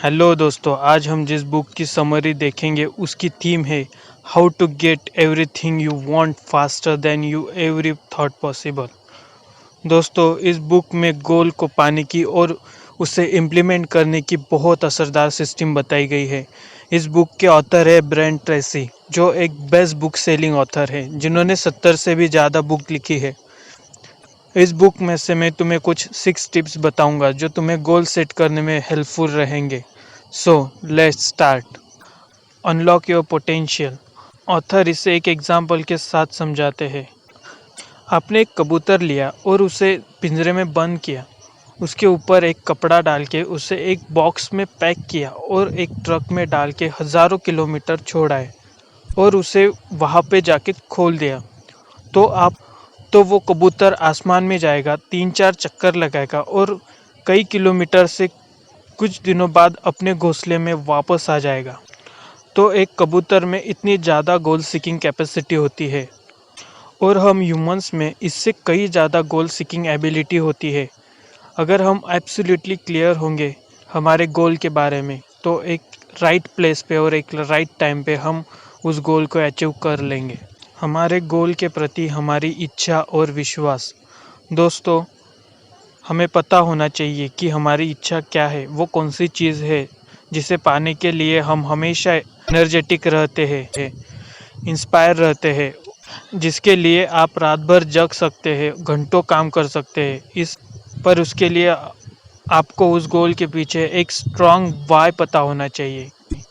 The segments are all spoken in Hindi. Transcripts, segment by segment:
हेलो दोस्तों, आज हम जिस बुक की समरी देखेंगे उसकी थीम है how to get everything you want faster than you every thought possible. दोस्तों, इस बुक में गोल को पाने की और उसे इम्प्लीमेंट करने की बहुत असरदार सिस्टम बताई गई है। इस बुक के ऑथर है ब्रेंट ट्रेसी, जो एक बेस्ट बुक सेलिंग ऑथर है जिन्होंने 70 से भी ज़्यादा बुक लिखी है। इस बुक में से मैं तुम्हें कुछ 6 टिप्स बताऊंगा जो तुम्हें गोल सेट करने में हेल्पफुल रहेंगे। So let's start. Unlock your potential. Author इसे एक एग्जाम्पल के साथ समझाते हैं। आपने एक कबूतर लिया और उसे पिंजरे में बंद किया। उसके ऊपर एक कपड़ा डाल के उसे एक बॉक्स में पैक किया और एक ट्रक में डाल के हज़ारों किलोमीटर छोड़ाए और उसे वहाँ पे जाके खोल दिया। तो आप तो वो कबूतर आसमान में जाएगा, 3-4 चक्कर लगाएगा और कई किलोमीटर से कुछ दिनों बाद अपने घोंसले में वापस आ जाएगा। तो एक कबूतर में इतनी ज़्यादा गोल सीकिंग कैपेसिटी होती है और हम ह्यूमंस में इससे कई ज़्यादा गोल सीकिंग एबिलिटी होती है। अगर हम एब्सोल्युटली क्लियर होंगे हमारे गोल के बारे में, तो एक राइट प्लेस पे और एक राइट टाइम पे हम उस गोल को अचीव कर लेंगे। हमारे गोल के प्रति हमारी इच्छा और विश्वास। दोस्तों, हमें पता होना चाहिए कि हमारी इच्छा क्या है, वो कौन सी चीज़ है जिसे पाने के लिए हम हमेशा एनर्जेटिक रहते हैं, इंस्पायर रहते हैं, जिसके लिए आप रात भर जग सकते हैं, घंटों काम कर सकते हैं। पर उसके लिए आपको उस गोल के पीछे एक स्ट्रांग वाई पता होना चाहिए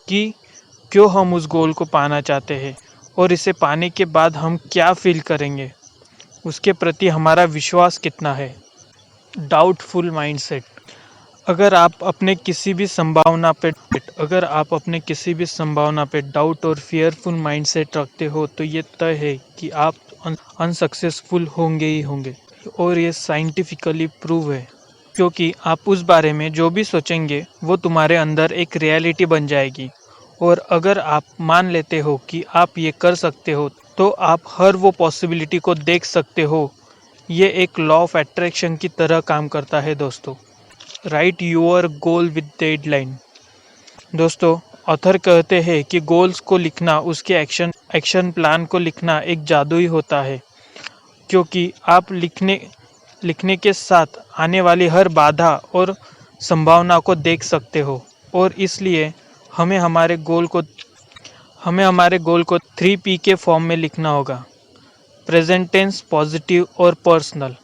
कि क्यों हम उस गोल को पाना चाहते हैं और इसे पाने के बाद हम क्या फील करेंगे, उसके प्रति हमारा विश्वास कितना है। Doubtful mindset. अगर आप अपने किसी भी संभावना पे डाउट और फियरफुल माइंडसेट रखते हो तो ये तय है कि आप अनसक्सेसफुल होंगे ही होंगे। और ये साइंटिफिकली प्रूव है, क्योंकि आप उस बारे में जो भी सोचेंगे वो तुम्हारे अंदर एक रियलिटी बन जाएगी। और अगर आप मान लेते हो कि आप ये कर सकते हो तो आप हर वो पॉसिबिलिटी को देख सकते हो। ये एक लॉ ऑफ अट्रैक्शन की तरह काम करता है दोस्तों। Right your goal with deadline. दोस्तों, ऑथर कहते हैं कि गोल्स को लिखना, उसके एक्शन प्लान को लिखना एक जादू ही होता है, क्योंकि आप लिखने के साथ आने वाली हर बाधा और संभावना को देख सकते हो। और इसलिए हमें हमारे गोल को 3P के फॉर्म में लिखना होगा: प्रेजेंट टेंस, पॉजिटिव और पर्सनल।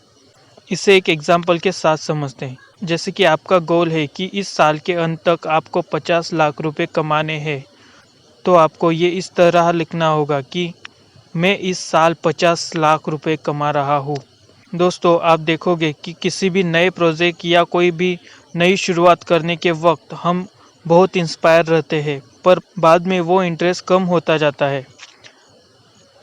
इसे एक एग्जाम्पल के साथ समझते हैं। जैसे कि आपका गोल है कि इस साल के अंत तक आपको 50 लाख रुपए कमाने हैं, तो आपको ये इस तरह लिखना होगा कि मैं इस साल 50 लाख रुपए कमा रहा हूँ। दोस्तों, आप देखोगे कि किसी भी नए प्रोजेक्ट या कोई भी नई शुरुआत करने के वक्त हम बहुत इंस्पायर रहते हैं, पर बाद में वो इंटरेस्ट कम होता जाता है।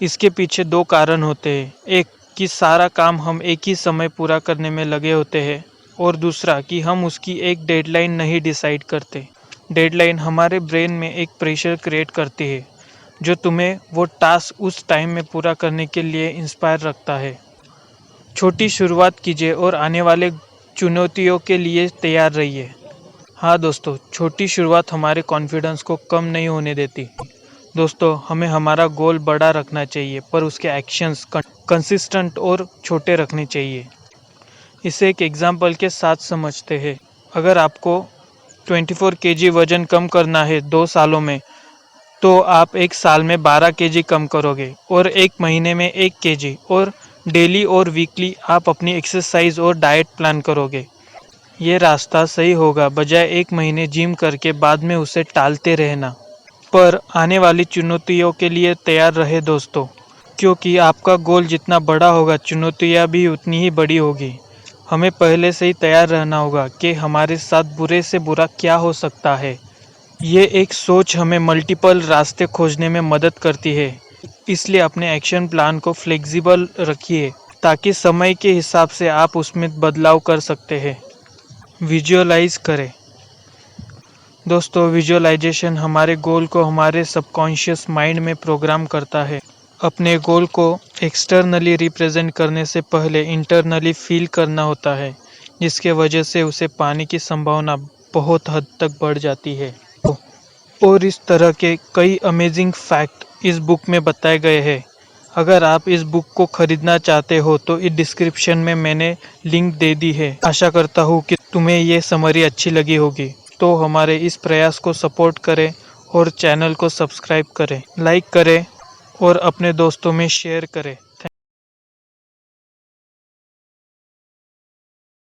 इसके पीछे 2 कारण होते हैं। एक कि सारा काम हम एक ही समय पूरा करने में लगे होते हैं, और दूसरा कि हम उसकी एक डेडलाइन नहीं डिसाइड करते। डेडलाइन हमारे ब्रेन में एक प्रेशर क्रिएट करती है जो तुम्हें वो टास्क उस टाइम में पूरा करने के लिए इंस्पायर रखता है। छोटी शुरुआत कीजिए और आने वाले चुनौतियों के लिए तैयार रहिए। हाँ दोस्तों, छोटी शुरुआत हमारे कॉन्फिडेंस को कम नहीं होने देती। दोस्तों, हमें हमारा गोल बड़ा रखना चाहिए, पर उसके एक्शंस कंसिस्टेंट और छोटे रखने चाहिए। इसे एक एग्जाम्पल के साथ समझते हैं। अगर आपको 24 kg वजन कम करना है 2 सालों में, तो आप 1 साल में 12 kg कम करोगे और 1 महीने में 1 kg, और डेली और वीकली आप अपनी एक्सरसाइज और डाइट प्लान करोगे। ये रास्ता सही होगा, बजाय 1 महीने जिम करके बाद में उसे टालते रहना। पर आने वाली चुनौतियों के लिए तैयार रहे दोस्तों, क्योंकि आपका गोल जितना बड़ा होगा चुनौतियाँ भी उतनी ही बड़ी होगी। हमें पहले से ही तैयार रहना होगा कि हमारे साथ बुरे से बुरा क्या हो सकता है। ये एक सोच हमें मल्टीपल रास्ते खोजने में मदद करती है। इसलिए अपने एक्शन प्लान को फ्लेक्सिबल रखिए ताकि समय के हिसाब से आप उसमें बदलाव कर सकते हैं। विजुअलाइज करें। दोस्तों, विजुअलाइजेशन हमारे गोल को हमारे सबकॉन्शियस माइंड में प्रोग्राम करता है। अपने गोल को एक्सटर्नली रिप्रेजेंट करने से पहले इंटरनली फील करना होता है, जिसके वजह से उसे पाने की संभावना बहुत हद तक बढ़ जाती है। और इस तरह के कई अमेजिंग फैक्ट इस बुक में बताए गए हैं। अगर आप इस बुक को खरीदना चाहते हो तो इस डिस्क्रिप्शन में मैंने लिंक दे दी है। आशा करता हूँ कि तुम्हें ये समरी अच्छी लगी होगी। तो हमारे इस प्रयास को सपोर्ट करें और चैनल को सब्सक्राइब करें, लाइक करें और अपने दोस्तों में शेयर करें।